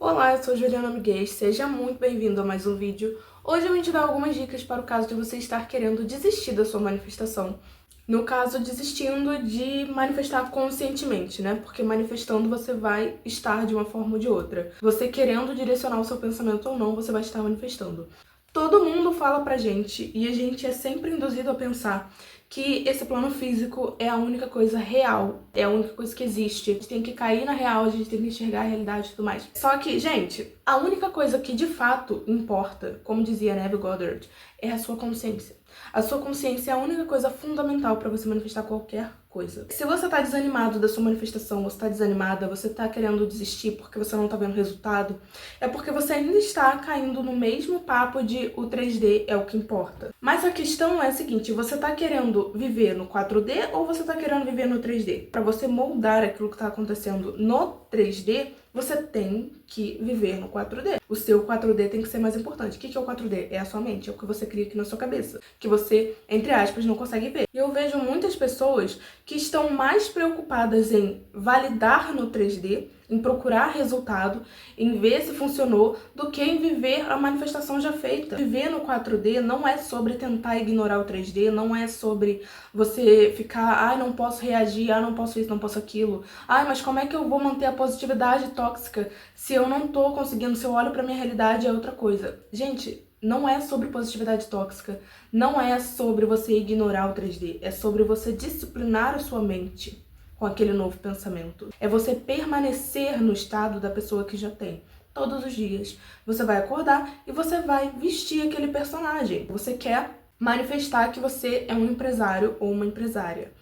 Olá, eu sou Juliana Miguel, seja muito bem-vindo a mais um vídeo. Hoje eu vou te dar algumas dicas para o caso de você estar querendo desistir da sua manifestação. No caso, desistindo de manifestar conscientemente, né? Porque manifestando você vai estar de uma forma ou de outra. Você querendo direcionar o seu pensamento ou não, você vai estar manifestando. Todo mundo fala pra gente e a gente é sempre induzido a pensar que esse plano físico é a única coisa real, é a única coisa que existe. A gente tem que cair na real, a gente tem que enxergar a realidade e tudo mais. Só que, gente, a única coisa que de fato importa, como dizia Neville Goddard, é a sua consciência. A sua consciência é a única coisa fundamental para você manifestar qualquer coisa. Se você tá desanimado da sua manifestação, você tá desanimada, você tá querendo desistir porque você não tá vendo resultado, é porque você ainda está caindo no mesmo papo de o 3D é o que importa. Mas a questão é a seguinte, você tá querendo viver no 4D ou você tá querendo viver no 3D? Para você moldar aquilo que tá acontecendo no 3D, você tem que viver no 4D. O seu 4D tem que ser mais importante. O que é o 4D? É a sua mente, é o que você cria aqui na sua cabeça, que você, entre aspas, não consegue ver. E eu vejo muitas pessoas que estão mais preocupadas em validar no 3D, em procurar resultado, em ver se funcionou, do que em viver a manifestação já feita. Viver no 4D não é sobre tentar ignorar o 3D, não é sobre você ficar, ai, não posso reagir, ai, não posso isso, não posso aquilo, ai, mas como é que eu vou manter a positividade tóxica se eu não tô conseguindo, se eu olho pra minha realidade é outra coisa. Gente, não é sobre positividade tóxica, não é sobre você ignorar o 3D, é sobre você disciplinar a sua mente com aquele novo pensamento. É você permanecer no estado da pessoa que já tem. Todos os dias você vai acordar e você vai vestir aquele personagem. Você quer manifestar que você é um empresário ou uma empresária.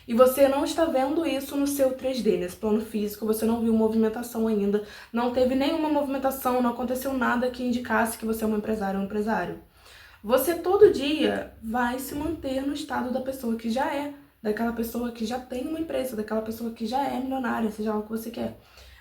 E você não está vendo isso no seu 3D, nesse plano físico, você não viu movimentação ainda, não teve nenhuma movimentação, não aconteceu nada que indicasse que você é um empresário ou um empresário. Você todo dia vai se manter no estado da pessoa que já é, daquela pessoa que já tem uma empresa, daquela pessoa que já é milionária, seja lá o que você quer,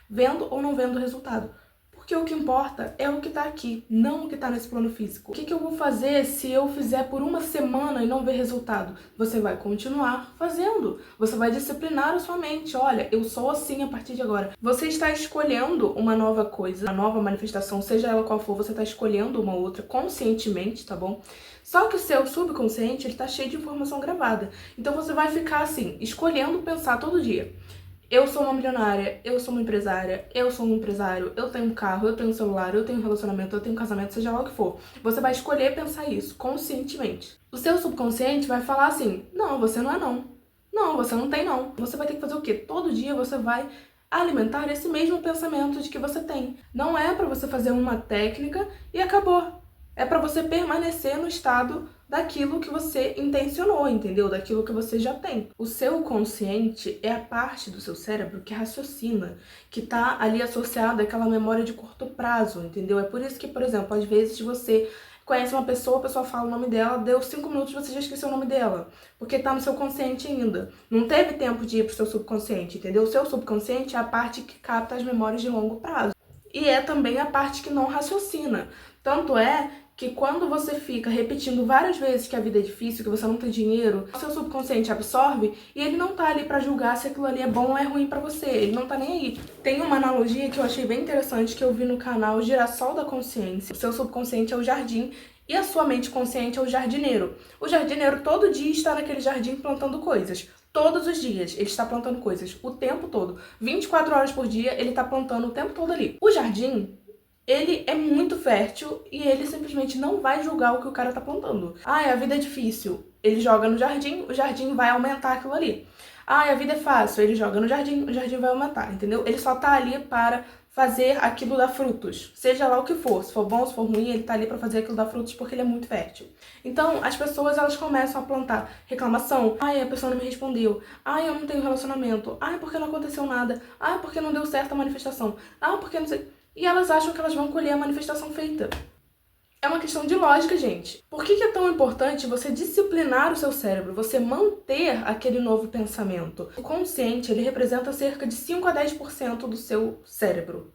vendo ou não vendo o resultado. Porque o que importa é o que tá aqui, não o que tá nesse plano físico. O que eu vou fazer se eu fizer por uma semana e não ver resultado? Você vai continuar fazendo. Você vai disciplinar a sua mente. Olha, eu sou assim a partir de agora. Você está escolhendo uma nova coisa, uma nova manifestação, seja ela qual for, você está escolhendo uma outra conscientemente, tá bom? Só que o seu subconsciente, ele tá cheio de informação gravada. Então você vai ficar assim, escolhendo pensar todo dia. Eu sou uma milionária, eu sou uma empresária, eu sou um empresário, eu tenho um carro, eu tenho um celular, eu tenho um relacionamento, eu tenho um casamento, seja lá o que for. Você vai escolher pensar isso conscientemente. O seu subconsciente vai falar assim, não, você não é não. Não, você não tem não. Você vai ter que fazer o quê? Todo dia você vai alimentar esse mesmo pensamento de que você tem. Não é pra você fazer uma técnica e acabou. É pra você permanecer no estado daquilo que você intencionou, entendeu? Daquilo que você já tem. O seu consciente é a parte do seu cérebro que raciocina, que tá ali associada àquela memória de curto prazo, entendeu? É por isso que, por exemplo, às vezes você conhece uma pessoa, a pessoa fala o nome dela, deu 5 minutos você já esqueceu o nome dela, porque tá no seu consciente ainda. Não teve tempo de ir pro seu subconsciente, entendeu? O seu subconsciente é a parte que capta as memórias de longo prazo. E é também a parte que não raciocina. Tanto é que quando você fica repetindo várias vezes que a vida é difícil, que você não tem dinheiro, o seu subconsciente absorve e ele não tá ali pra julgar se aquilo ali é bom ou é ruim pra você, ele não tá nem aí. Tem uma analogia que eu achei bem interessante que eu vi no canal Girassol da Consciência. O seu subconsciente é o jardim e a sua mente consciente é o jardineiro. O jardineiro todo dia está naquele jardim plantando coisas. Todos os dias ele está plantando coisas, o tempo todo. 24 horas por dia ele está plantando o tempo todo ali. O jardim, ele é muito fértil e ele simplesmente não vai julgar o que o cara tá plantando. Ah, a vida é difícil. Ele joga no jardim, o jardim vai aumentar aquilo ali. Ah, a vida é fácil. Ele joga no jardim, o jardim vai aumentar, entendeu? Ele só tá ali para fazer aquilo dar frutos. Seja lá o que for. Se for bom, se for ruim, ele tá ali para fazer aquilo dar frutos porque ele é muito fértil. Então, as pessoas, elas começam a plantar reclamação. Ai, a pessoa não me respondeu. Ai, eu não tenho relacionamento. Ai, porque não aconteceu nada. Ai, porque não deu certo a manifestação. Ah, porque não sei... E elas acham que elas vão colher a manifestação feita. É uma questão de lógica, gente. Por que é tão importante você disciplinar o seu cérebro, você manter aquele novo pensamento? O consciente, ele representa cerca de 5 a 10% do seu cérebro.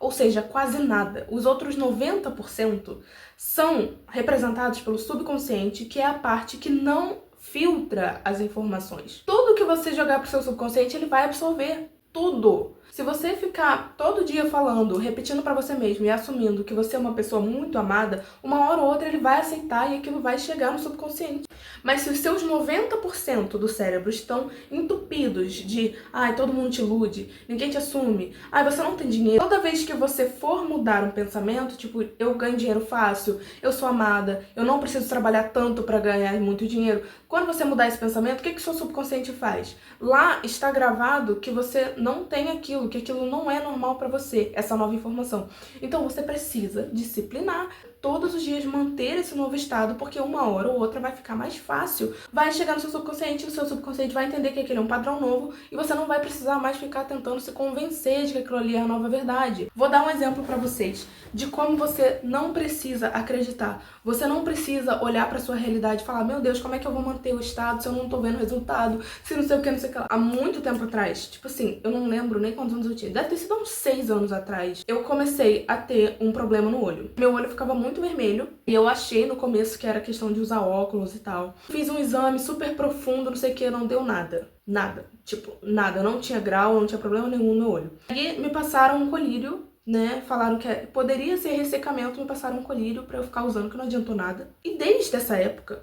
Ou seja, quase nada. Os outros 90% são representados pelo subconsciente, que é a parte que não filtra as informações. Tudo que você jogar pro seu subconsciente, ele vai absorver. Tudo. Se você ficar todo dia falando, repetindo pra você mesmo e assumindo que você é uma pessoa muito amada, uma hora ou outra ele vai aceitar e aquilo vai chegar no subconsciente. Mas se os seus 90% do cérebro estão entupidos de ai, todo mundo te ilude, ninguém te assume, ai, você não tem dinheiro, toda vez que você for mudar um pensamento, tipo, eu ganho dinheiro fácil, eu sou amada, eu não preciso trabalhar tanto pra ganhar muito dinheiro, quando você mudar esse pensamento, o que o seu subconsciente faz? Lá está gravado que você não tem aquilo, que aquilo não é normal pra você, essa nova informação. Então você precisa disciplinar, todos os dias manter esse novo estado, porque uma hora ou outra vai ficar mais fácil. Vai chegar no seu subconsciente, o seu subconsciente vai entender que aquele é um padrão novo e você não vai precisar mais ficar tentando se convencer de que aquilo ali é a nova verdade. Vou dar um exemplo pra vocês de como você não precisa acreditar. Você não precisa olhar pra sua realidade e falar, meu Deus, como é que eu vou manter o estado se eu não tô vendo resultado, se não sei o que, não sei o que lá. Há muito tempo atrás, tipo assim, eu não lembro nem quantos anos eu tinha, deve ter sido uns 6 anos atrás, eu comecei a ter um problema no olho. Meu olho ficava muito vermelho e eu achei no começo que era questão de usar óculos e tal. Fiz um exame super profundo, não sei o que, não deu nada. Nada. Tipo, nada. Não tinha grau, não tinha problema nenhum no meu olho. Aí me passaram um colírio, né? Falaram que poderia ser ressecamento, me passaram um colírio pra eu ficar usando, que não adiantou nada. E desde essa época,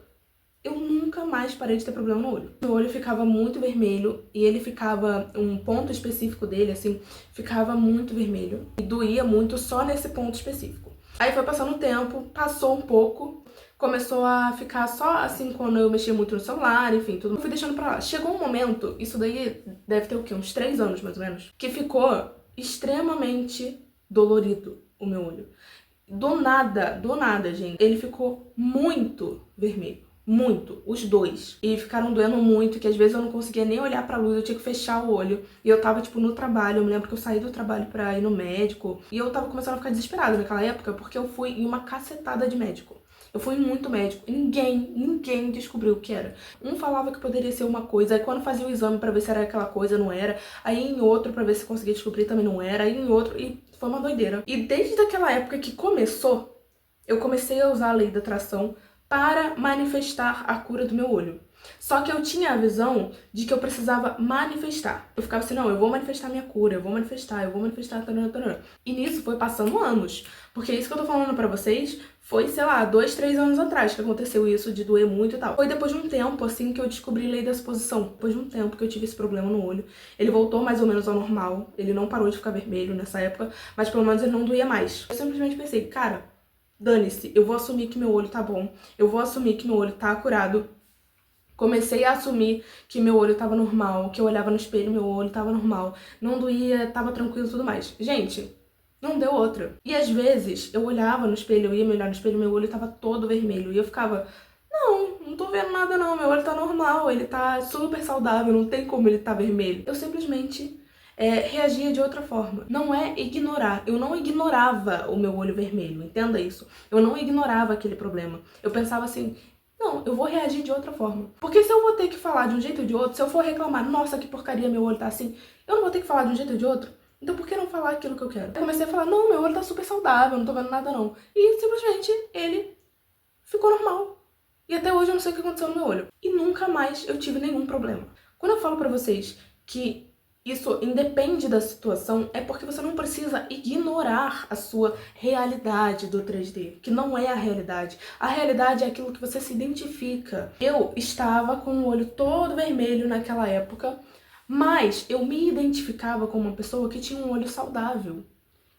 eu nunca mais parei de ter problema no olho. Meu olho ficava muito vermelho e ele ficava, um ponto específico dele, assim, ficava muito vermelho. E doía muito só nesse ponto específico. Aí foi passando o tempo, passou um pouco, começou a ficar só assim quando eu mexia muito no celular, enfim, tudo. Fui deixando pra lá. Chegou um momento, isso daí deve ter o quê? Uns 3 anos mais ou menos, que ficou extremamente dolorido o meu olho. Do nada, gente, ele ficou muito vermelho. Muito, os dois. E ficaram doendo muito, que às vezes eu não conseguia nem olhar pra luz, eu tinha que fechar o olho. E eu tava, tipo, no trabalho, eu me lembro que eu saí do trabalho pra ir no médico. E eu tava começando a ficar desesperada naquela época, porque eu fui em uma cacetada de médico. Eu fui em muito médico e ninguém descobriu o que era. Um falava que poderia ser uma coisa, aí quando fazia o exame pra ver se era aquela coisa, não era. Aí em outro pra ver se conseguia descobrir, também não era. Aí em outro, e foi uma doideira. E desde aquela época que começou, eu comecei a usar a lei da atração para manifestar a cura do meu olho. Só que eu tinha a visão de que eu precisava manifestar. Eu ficava assim, não, eu vou manifestar minha cura, eu vou manifestar, tarana, tarana. E nisso foi passando anos. Porque isso que eu tô falando pra vocês foi, sei lá, 2, 3 anos atrás que aconteceu isso de doer muito e tal. Foi depois de um tempo, assim, que eu descobri a lei da suposição. Depois de um tempo que eu tive esse problema no olho. Ele voltou mais ou menos ao normal. Ele não parou de ficar vermelho nessa época, mas pelo menos ele não doía mais. Eu simplesmente pensei, cara, dane-se, eu vou assumir que meu olho tá bom, eu vou assumir que meu olho tá curado. Comecei a assumir que meu olho tava normal, que eu olhava no espelho, meu olho tava normal, não doía, tava tranquilo e tudo mais. Gente, não deu outra. E às vezes eu olhava no espelho, eu ia me olhar no espelho, meu olho tava todo vermelho. E eu ficava, não tô vendo nada não, meu olho tá normal, ele tá super saudável, não tem como ele tá vermelho. Eu simplesmente reagia de outra forma. Não é ignorar. Eu não ignorava o meu olho vermelho, entenda isso. Eu não ignorava aquele problema. Eu pensava assim, não, eu vou reagir de outra forma. Porque se eu vou ter que falar de um jeito ou de outro, se eu for reclamar, nossa, que porcaria, meu olho tá assim, eu não vou ter que falar de um jeito ou de outro. Então por que não falar aquilo que eu quero? Eu comecei a falar, não, meu olho tá super saudável, não tô vendo nada não. E simplesmente ele ficou normal. E até hoje eu não sei o que aconteceu no meu olho. E nunca mais eu tive nenhum problema. Quando eu falo pra vocês que isso independe da situação, é porque você não precisa ignorar a sua realidade do 3D, que não é a realidade. A realidade é aquilo que você se identifica. Eu estava com o olho todo vermelho naquela época, mas eu me identificava como uma pessoa que tinha um olho saudável.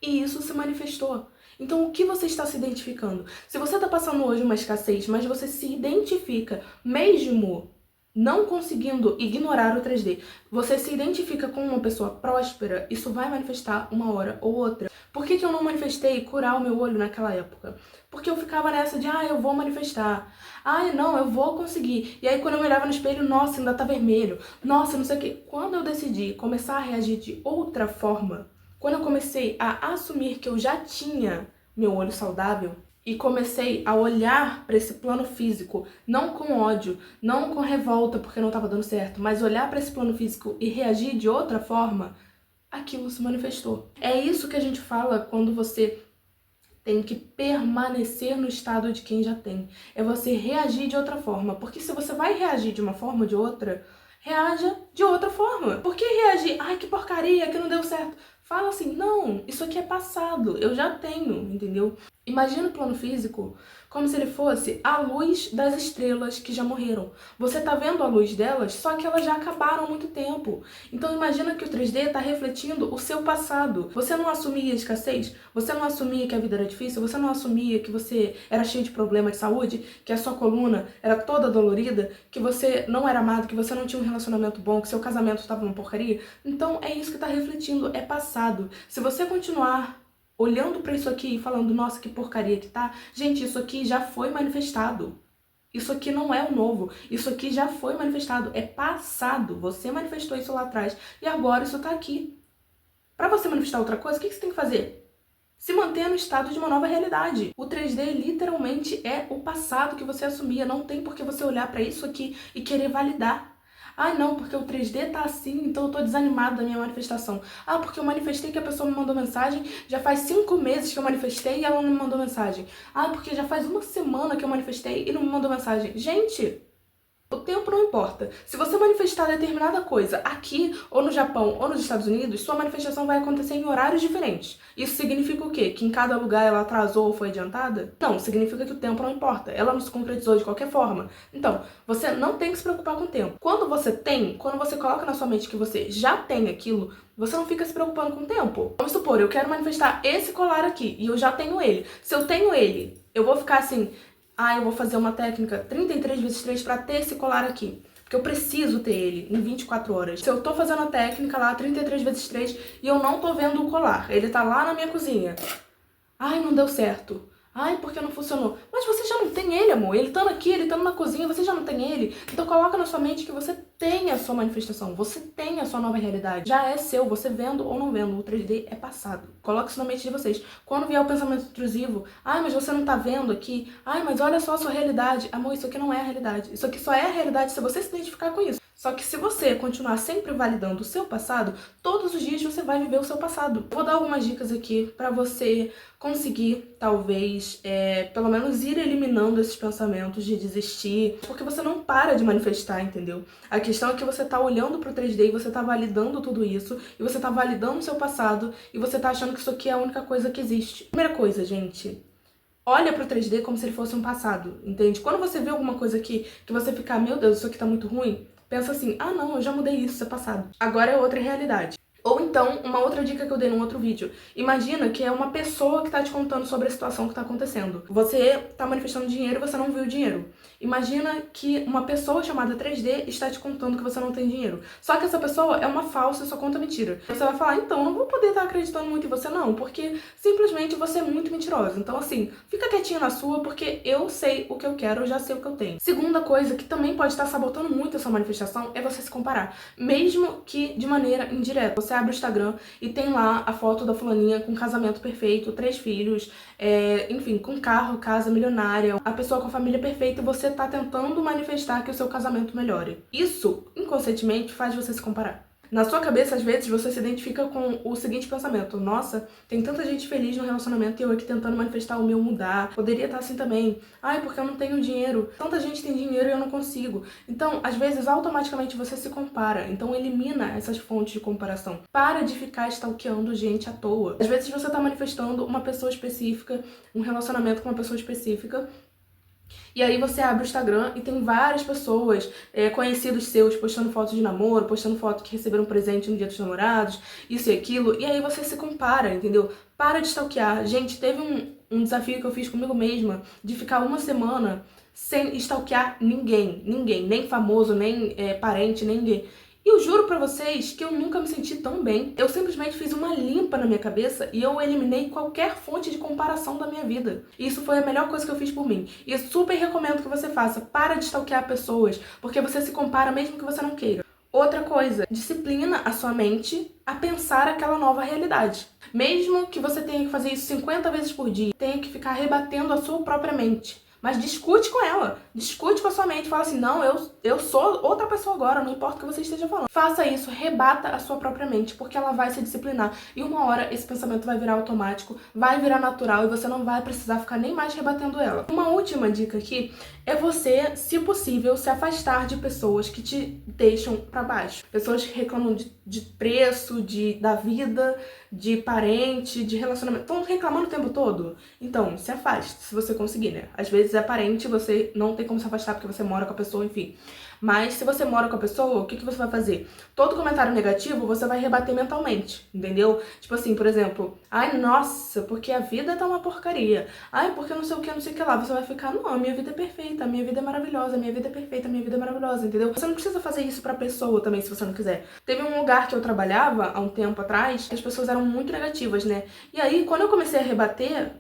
E isso se manifestou. Então, o que você está se identificando? Se você está passando hoje uma escassez, mas você se identifica, mesmo não conseguindo ignorar o 3D, você se identifica como uma pessoa próspera, isso vai manifestar uma hora ou outra. Por que eu não manifestei curar o meu olho naquela época? Porque eu ficava nessa de, eu vou manifestar. Não, eu vou conseguir. E aí quando eu me olhava no espelho, nossa, ainda tá vermelho. Nossa, não sei o quê. Quando eu decidi começar a reagir de outra forma, quando eu comecei a assumir que eu já tinha meu olho saudável, e comecei a olhar para esse plano físico, não com ódio, não com revolta porque não estava dando certo, mas olhar para esse plano físico e reagir de outra forma, aquilo se manifestou. É isso que a gente fala quando você tem que permanecer no estado de quem já tem. É você reagir de outra forma, porque se você vai reagir de uma forma ou de outra, reaja de outra forma. Por que reagir? Ai, que porcaria, que não deu certo. Fala assim, não, isso aqui é passado, eu já tenho, entendeu? Imagina o plano físico como se ele fosse a luz das estrelas que já morreram. Você tá vendo a luz delas, só que elas já acabaram há muito tempo. Então imagina que o 3D tá refletindo o seu passado. Você não assumia a escassez? Você não assumia que a vida era difícil? Você não assumia que você era cheio de problemas de saúde? Que a sua coluna era toda dolorida? Que você não era amado? Que você não tinha um relacionamento bom? Que seu casamento estava uma porcaria? Então é isso que tá refletindo, é passado. Se você continuar olhando pra isso aqui e falando, nossa, que porcaria que tá, gente, isso aqui já foi manifestado. Isso aqui não é o novo, isso aqui já foi manifestado, é passado. Você manifestou isso lá atrás e agora isso tá aqui. Pra você manifestar outra coisa, o que você tem que fazer? Se manter no estado de uma nova realidade. O 3D literalmente é o passado que você assumia, não tem por que você olhar pra isso aqui e querer validar. Ah, não, porque o 3D tá assim, então eu tô desanimado da minha manifestação. Ah, porque eu manifestei que a pessoa me mandou mensagem, já faz 5 meses que eu manifestei e ela não me mandou mensagem. Ah, porque já faz uma semana que eu manifestei e não me mandou mensagem. Gente, o tempo não importa. Se você manifestar determinada coisa aqui, ou no Japão, ou nos Estados Unidos, sua manifestação vai acontecer em horários diferentes. Isso significa o quê? Que em cada lugar ela atrasou ou foi adiantada? Não, significa que o tempo não importa. Ela não se concretizou de qualquer forma. Então, você não tem que se preocupar com o tempo. Quando você coloca na sua mente que você já tem aquilo, você não fica se preocupando com o tempo. Vamos supor, eu quero manifestar esse colar aqui, e eu já tenho ele. Se eu tenho ele, eu vou ficar assim... Ah, eu vou fazer uma técnica 33 vezes 3 pra ter esse colar aqui. Porque eu preciso ter ele em 24 horas. Se eu tô fazendo a técnica lá 33 vezes 3 e eu não tô vendo o colar, ele tá lá na minha cozinha. Ai, não deu certo. Ai, porque não funcionou. Mas você já não tem ele, amor. Ele tá aqui, ele tá na cozinha, você já não tem ele. Então coloca na sua mente que você tem a sua manifestação, você tem a sua nova realidade. Já é seu, você vendo ou não vendo, o 3D é passado. Coloque isso na mente de vocês. Quando vier o pensamento intrusivo, ai, mas você não tá vendo aqui. Ai, mas olha só a sua realidade. Amor, isso aqui não é a realidade. Isso aqui só é a realidade se você se identificar com isso. Só que se você continuar sempre validando o seu passado, todos os dias você vai viver o seu passado. Vou dar algumas dicas aqui pra você conseguir, talvez, pelo menos ir eliminando esses pensamentos de desistir, porque você não para de manifestar, entendeu? A questão é que você tá olhando pro 3D e você tá validando tudo isso, e você tá validando o seu passado, e você tá achando que isso aqui é a única coisa que existe. Primeira coisa, gente, olha pro 3D como se ele fosse um passado, entende? Quando você vê alguma coisa aqui que você fica, meu Deus, isso aqui tá muito ruim, pensa assim, ah não, eu já mudei isso é passado. Agora é outra realidade. Ou então, uma outra dica que eu dei num outro vídeo. Imagina que é uma pessoa que tá te contando sobre a situação que tá acontecendo. Você tá manifestando dinheiro e você não viu o dinheiro. Imagina que uma pessoa chamada 3D está te contando que você não tem dinheiro. Só que essa pessoa é uma falsa e só conta mentira. Você vai falar, então, não vou poder estar acreditando muito em você não, porque simplesmente você é muito mentirosa. Então, assim, fica quietinha na sua, porque eu sei o que eu quero, eu já sei o que eu tenho. Segunda coisa que também pode estar sabotando muito a sua manifestação é você se comparar. Mesmo que de maneira indireta. Você abre o Instagram e tem lá a foto da fulaninha com casamento perfeito, 3 filhos, enfim, com carro, casa milionária, a pessoa com a família perfeita, e você tá tentando manifestar que o seu casamento melhore. Isso, inconscientemente, faz você se comparar. Na sua cabeça, às vezes, você se identifica com o seguinte pensamento: nossa, tem tanta gente feliz no relacionamento e eu aqui tentando manifestar o meu mudar. Poderia estar assim também. Ai, porque eu não tenho dinheiro. Tanta gente tem dinheiro e eu não consigo. Então, às vezes, automaticamente você se compara. Então, elimina essas fontes de comparação. Para de ficar stalkeando gente à toa. Às vezes, você tá manifestando uma pessoa específica, um relacionamento com uma pessoa específica, e aí você abre o Instagram e tem várias pessoas, conhecidos seus, postando fotos de namoro, postando foto que receberam presente no Dia dos Namorados, isso e aquilo, e aí você se compara, entendeu? Para de stalkear. Gente, teve um desafio que eu fiz comigo mesma, de ficar uma semana sem stalkear ninguém, nem famoso, nem parente, nem ninguém. E eu juro pra vocês que eu nunca me senti tão bem. Eu simplesmente fiz uma limpa na minha cabeça e eu eliminei qualquer fonte de comparação da minha vida. E isso foi a melhor coisa que eu fiz por mim. E eu super recomendo que você faça. Para de stalkear pessoas, porque você se compara mesmo que você não queira. Outra coisa, disciplina a sua mente a pensar aquela nova realidade. Mesmo que você tenha que fazer isso 50 vezes por dia, tenha que ficar rebatendo a sua própria mente. mas discute com ela, discute com a sua mente, fala assim, não, eu sou outra pessoa agora, não importa o que você esteja falando. Faça isso, rebata a sua própria mente, porque ela vai se disciplinar, e uma hora esse pensamento vai virar automático, vai virar natural, e você não vai precisar ficar nem mais rebatendo ela. Uma última dica aqui é você, se possível, se afastar de pessoas que te deixam pra baixo. Pessoas que reclamam de preço, da vida, de parente, de relacionamento. Estão reclamando o tempo todo? Então, se afaste, se você conseguir, né? Às vezes é parente, você não tem como se afastar porque você mora com a pessoa, enfim. Mas se você mora com a pessoa, o que você vai fazer? Todo comentário negativo você vai rebater mentalmente, entendeu? Tipo assim, por exemplo, ai, nossa, porque a vida tá uma porcaria. Ai, porque não sei o que, não sei o que lá. Você vai ficar, não, a minha vida é perfeita, a minha vida é maravilhosa, a minha vida é perfeita, a minha vida é maravilhosa, entendeu? Você não precisa fazer isso pra pessoa também, se você não quiser. Teve um lugar que eu trabalhava, há um tempo atrás, que as pessoas eram muito negativas, né? E aí, quando eu comecei a rebater,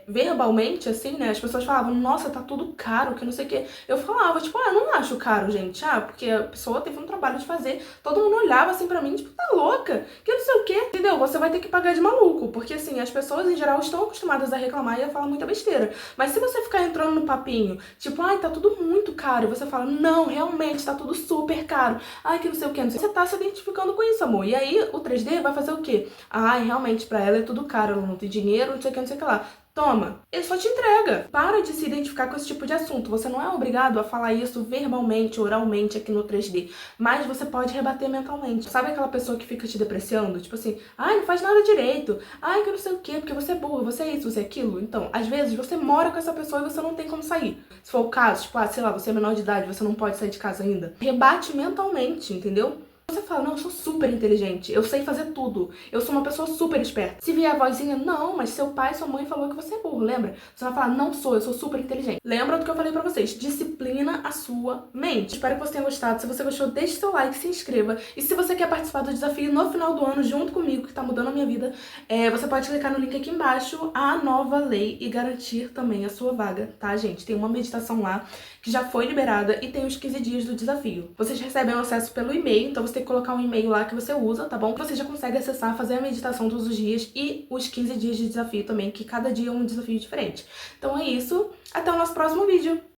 verbalmente, assim, né? As pessoas falavam, nossa, tá tudo caro, que não sei o que. Eu falava, tipo, eu não acho caro, gente. Porque a pessoa teve um trabalho de fazer. Todo mundo olhava assim pra mim, tipo, tá louca? Que não sei o quê. Entendeu? Você vai ter que pagar de maluco. Porque, assim, as pessoas, em geral, estão acostumadas a reclamar e a falar muita besteira. Mas se você ficar entrando no papinho, tipo, ai, tá tudo muito caro. E você fala, não, realmente, tá tudo super caro. Ai, que não sei o quê, não sei o quê. Você tá se identificando com isso, amor. E aí, o 3D vai fazer o quê? Ai, realmente, pra ela é tudo caro. Ela não tem dinheiro, não sei o que, não sei o que lá. Toma, ele só te entrega. Para de se identificar com esse tipo de assunto. Você não é obrigado a falar isso verbalmente, oralmente aqui no 3D, mas você pode rebater mentalmente. Sabe aquela pessoa que fica te depreciando? Tipo assim, ai, não faz nada direito. Ai, que não sei o quê, porque você é burro, você é isso, você é aquilo. Então, às vezes, você mora com essa pessoa e você não tem como sair. Se for o caso, tipo, sei lá, você é menor de idade, você não pode sair de casa ainda. Rebate mentalmente, entendeu? Você fala, não, eu sou super inteligente, eu sei fazer tudo, eu sou uma pessoa super esperta. Se vier a vozinha, não, mas seu pai, sua mãe falou que você é burro, lembra? Você vai falar, não sou, eu sou super inteligente. Lembra do que eu falei pra vocês, disciplina a sua mente. Espero que você tenha gostado, se você gostou, deixe seu like, se inscreva. E se você quer participar do desafio no final do ano, junto comigo, que tá mudando a minha vida, você pode clicar no link aqui embaixo, a nova lei, e garantir também a sua vaga, tá, gente? Tem uma meditação lá, que já foi liberada, e tem os 15 dias do desafio. Vocês recebem o acesso pelo e-mail, então você tem que colocar um e-mail lá que você usa, tá bom? Você já consegue acessar, fazer a meditação todos os dias e os 15 dias de desafio também, que cada dia é um desafio diferente. Então é isso, até o nosso próximo vídeo!